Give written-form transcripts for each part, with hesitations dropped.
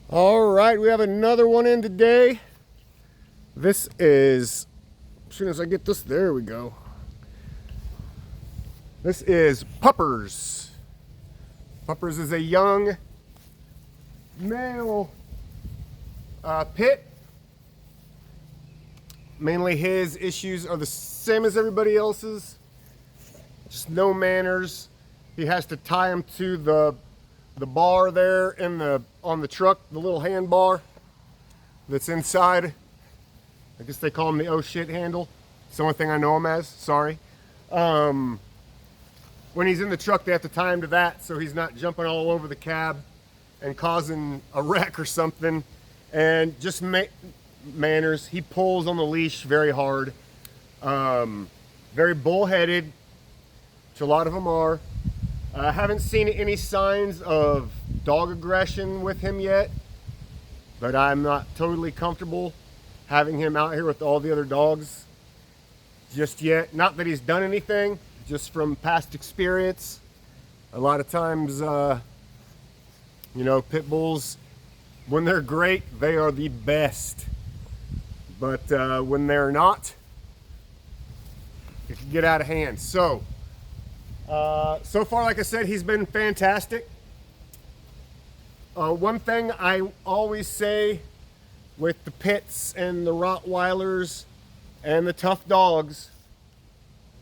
All right, we have another one in today. This is, as soon as I get this, there we go. This is Puppers. Puppers is a young male pit. Mainly his issues are the same as everybody else's. Just no manners. He has to tie him to the bar there on the truck, the little handbar that's inside. I guess they call him the oh shit handle. It's the only thing I know him as, sorry. When he's in the truck, they have to tie him to that so he's not jumping all over the cab and causing a wreck or something. And just manners. He pulls on the leash very hard. Very bullheaded, which a lot of them are. I haven't seen any signs of dog aggression with him yet, but I'm not totally comfortable having him out here with all the other dogs just yet. Not that he's done anything, just from past experience. A lot of times, pit bulls, when they're great, they are the best. But when they're not, it can get out of hand. So far, like I said, he's been fantastic. One thing I always say with the pits and the Rottweilers and the tough dogs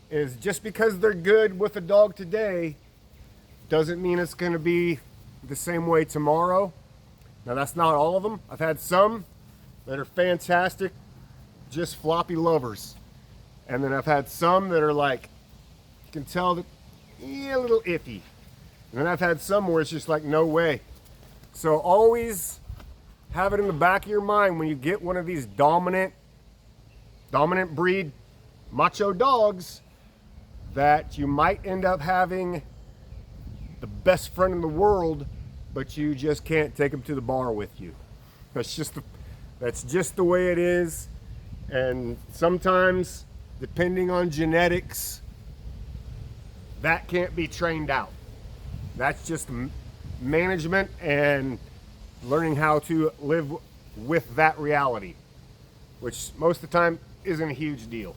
is just because they're good with a dog today doesn't mean it's going to be the same way tomorrow. Now, that's not all of them. I've had some that are fantastic, just floppy lovers. And then I've had some that are like, you can tell that, a little iffy. And then I've had some where it's just like, no way. So always have it in the back of your mind when you get one of these dominant breed macho dogs that you might end up having the best friend in the world, but you just can't take him to the bar with you. That's just the way it is. And sometimes, depending on genetics, that can't be trained out. That's just management and learning how to live with that reality, which most of the time isn't a huge deal.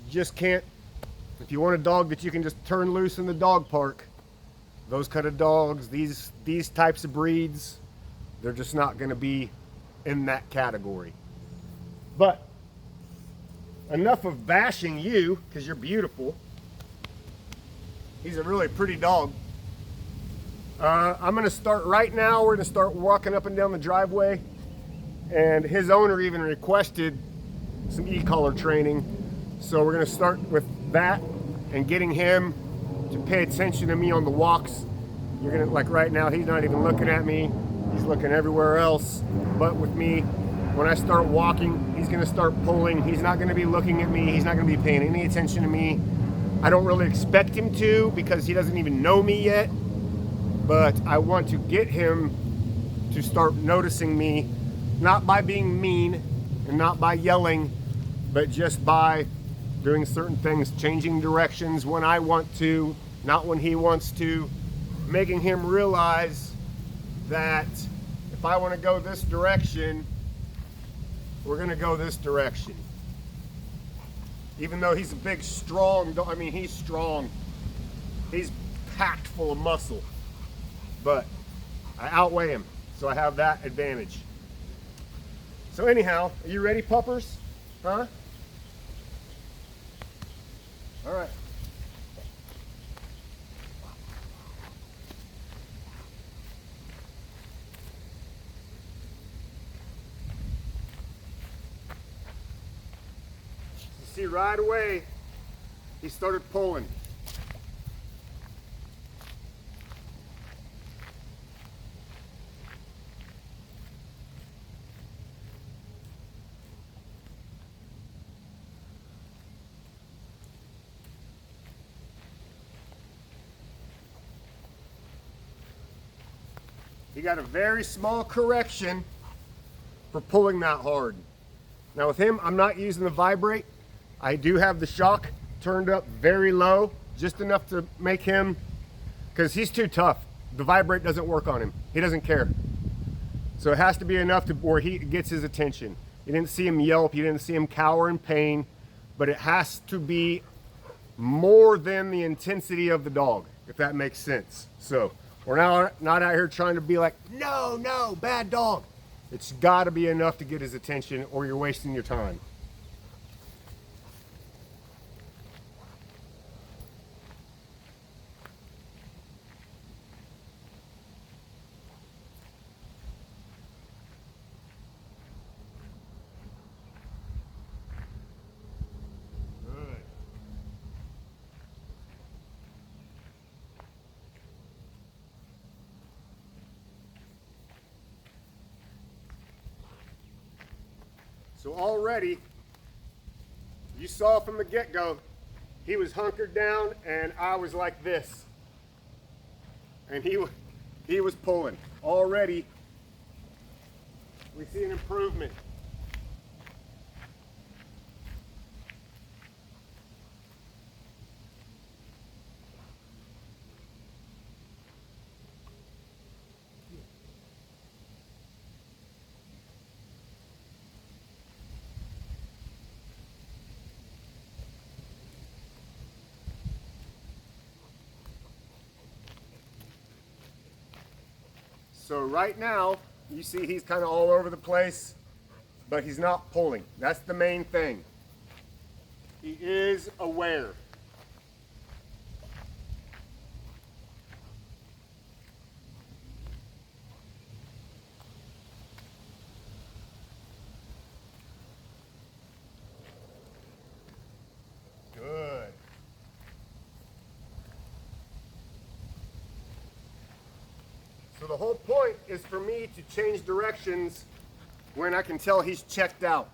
Just can't, if you want a dog that you can just turn loose in the dog park, those kind of dogs, these types of breeds, they're just not going to be in that category. But enough of bashing you, because you're beautiful. He's a really pretty dog. I'm going to start right now. We're going to start walking up and down the driveway. And his owner even requested some e-collar training. So we're going to start with that and getting him to pay attention to me on the walks. You're going to, like right now, he's not even looking at me. He's looking everywhere else but with me. When I start walking, he's going to start pulling. He's not going to be looking at me. He's not going to be paying any attention to me. I don't really expect him to because he doesn't even know me yet. But I want to get him to start noticing me, not by being mean and not by yelling, but just by doing certain things, changing directions when I want to, not when he wants to, making him realize that if I want to go this direction, we're going to go this direction. Even though he's a big, strong dog, he's strong. He's packed full of muscle. But I outweigh him, so I have that advantage. So anyhow, are you ready, puppers? Huh? All right. See, right away, he started pulling. He got a very small correction for pulling that hard. Now with him, I'm not using the vibrate. I do have the shock turned up very low, just enough to make him, because he's too tough. the vibrate doesn't work on him. He doesn't care. So it has to be enough to where he gets his attention. You didn't see him yelp, you didn't see him cower in pain, but it has to be more than the intensity of the dog, if that makes sense. So we're now not out here trying to be like, no, no, bad dog. It's got to be enough to get his attention, or you're wasting your time. So already, you saw from the get-go, he was hunkered down and I was like this. And he was pulling. Already, we see an improvement. So right now, you see he's kind of all over the place, but he's not pulling. That's the main thing. He is aware. Good. So the whole point is for me to change directions when I can tell he's checked out.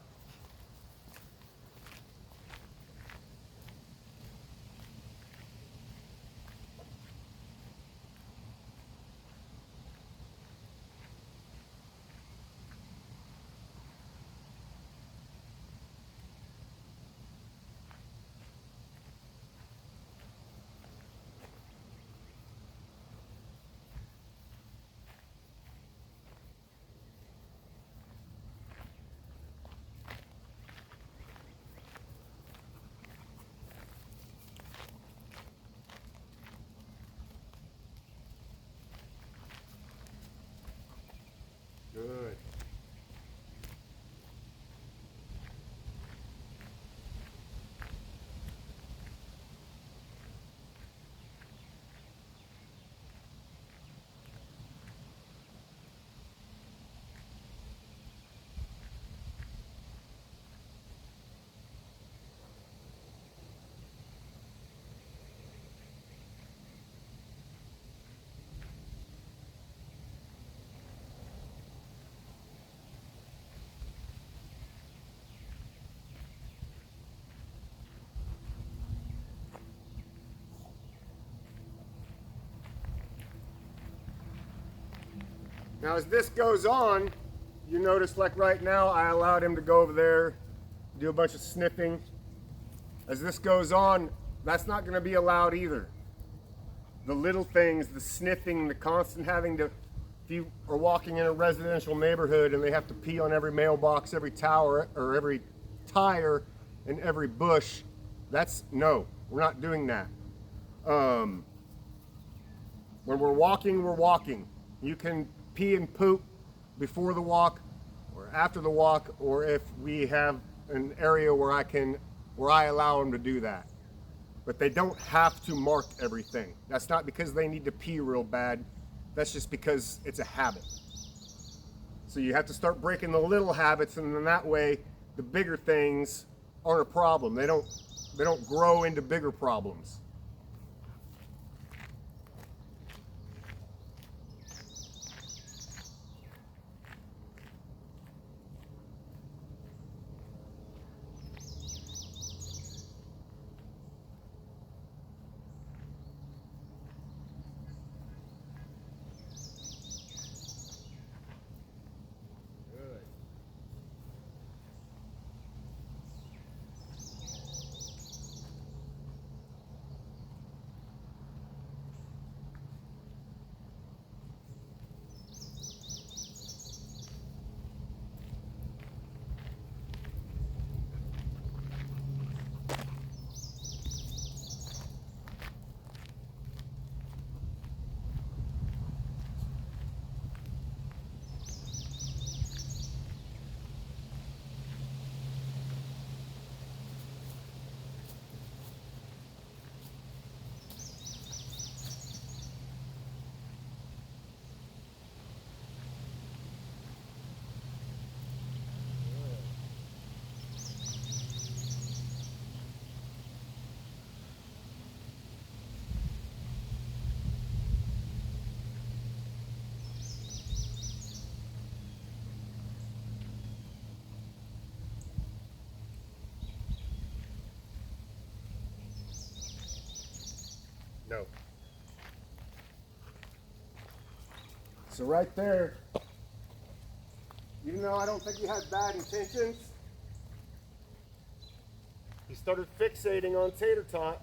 Good. Now as this goes on, you notice like right now I allowed him to go over there, do a bunch of sniffing. As this goes on, that's not going to be allowed either. The little things, the sniffing, the constant having to, if you are walking in a residential neighborhood and they have to pee on every mailbox, every tower, or every tire, and every bush, that's, no, we're not doing that. When we're walking, we're walking. You can pee and poop before the walk or after the walk, or if we have an area where I allow them to do that. But they don't have to mark everything. That's not because they need to pee real bad. That's just because it's a habit. So you have to start breaking the little habits, and then that way the bigger things aren't a problem. They don't grow into bigger problems. So right there, even though I don't think he had bad intentions, he started fixating on Tater Tot,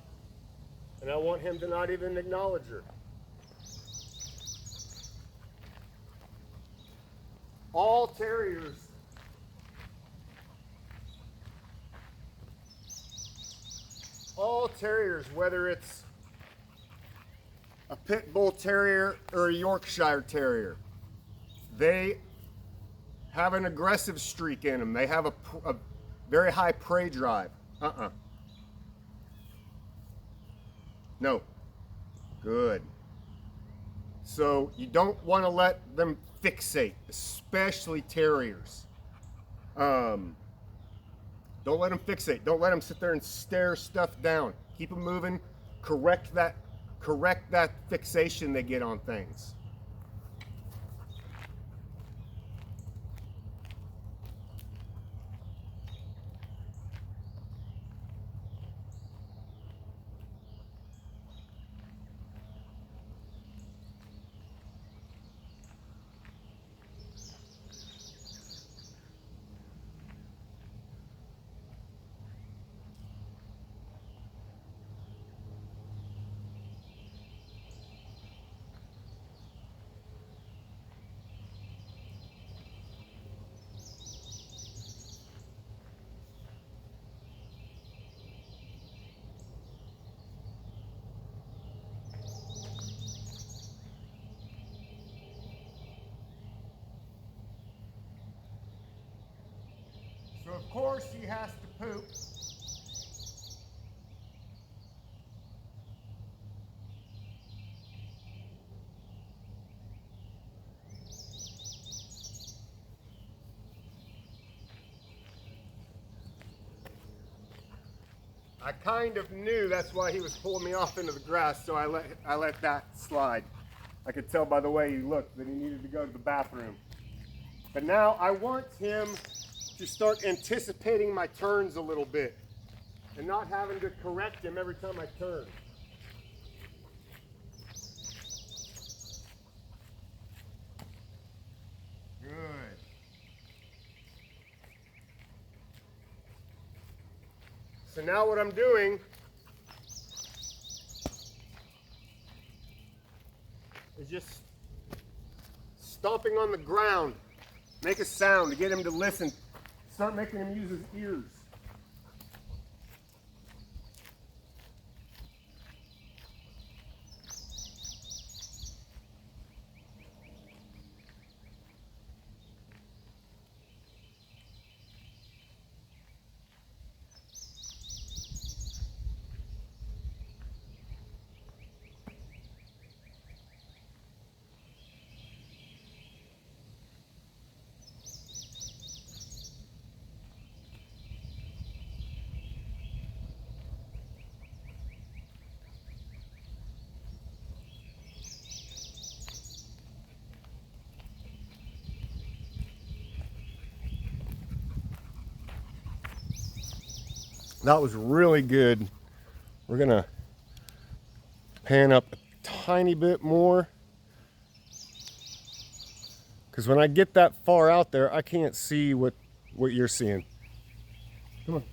and I want him to not even acknowledge her. All terriers whether it's a pit bull terrier or a Yorkshire terrier, they have an aggressive streak in them. They have a very high prey drive. No. Good. So you don't want to let them fixate, especially terriers. Don't let them fixate. Don't let them sit there and stare stuff down. Keep them moving. Correct that fixation they get on things. So of course he has to poop. I kind of knew that's why he was pulling me off into the grass, so I let that slide. I could tell by the way he looked that he needed to go to the bathroom. But now I want him to start anticipating my turns a little bit and not having to correct him every time I turn. Good. So now what I'm doing is just stomping on the ground. Make a sound to get him to listen. Start making him use his ears. That was really good. We're gonna pan up a tiny bit more, because when I get that far out there, I can't see what you're seeing. Come on.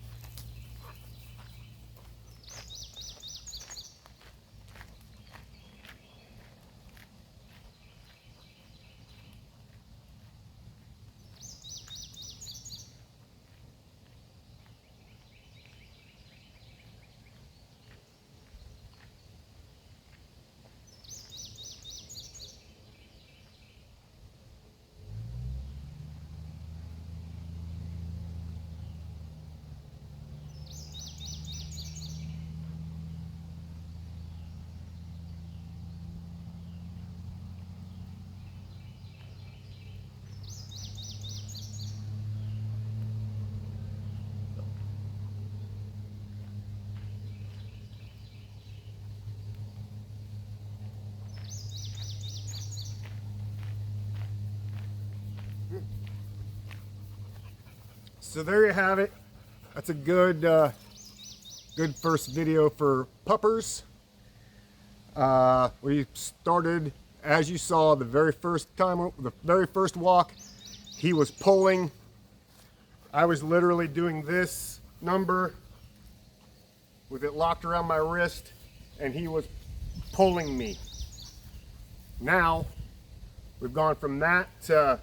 So there you have it. That's a good good first video for puppers. We started as you saw the very first time, the very first walk, he was pulling. I was literally doing this number with it locked around my wrist, and he was pulling me. Now, we've gone from that to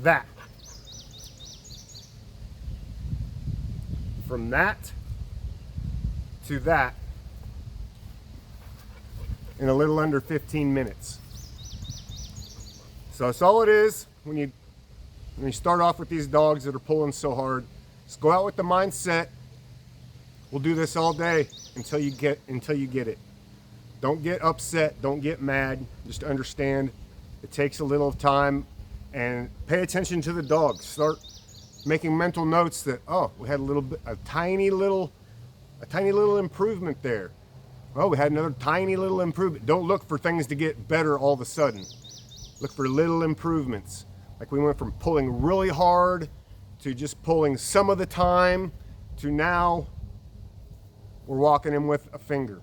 that. From that to that in a little under 15 minutes. So that's all it is when you start off with these dogs that are pulling so hard. Just go out with the mindset, we'll do this all day until you get it. Don't get upset, don't get mad, just understand it takes a little time, and pay attention to the dog. Start making mental notes that, oh, we had a tiny little improvement there. Oh, we had another tiny little improvement. Don't look for things to get better all of a sudden. Look for little improvements. Like we went from pulling really hard to just pulling some of the time to now we're walking him with a finger.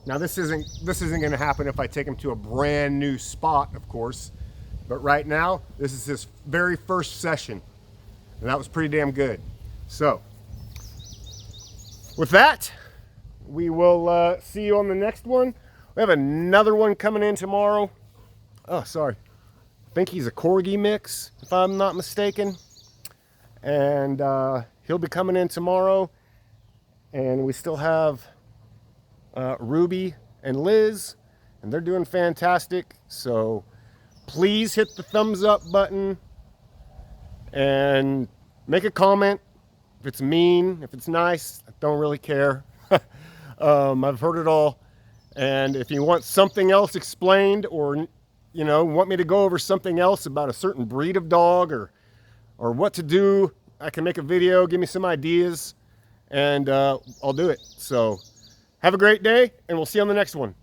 Now this isn't going to happen if I take him to a brand new spot, of course. But right now, this is his very first session. And that was pretty damn good. So, with that, we will see you on the next one. We have another one coming in tomorrow. Oh, sorry. I think he's a Corgi mix, if I'm not mistaken. And he'll be coming in tomorrow. And we still have Ruby and Liz. And they're doing fantastic. So, please hit the thumbs up button and make a comment. If it's mean, if it's nice, I don't really care. I've heard it all. And if you want something else explained, or want me to go over something else about a certain breed of dog or what to do, I can make a video, give me some ideas, and I'll do it. So have a great day, and we'll see you on the next one.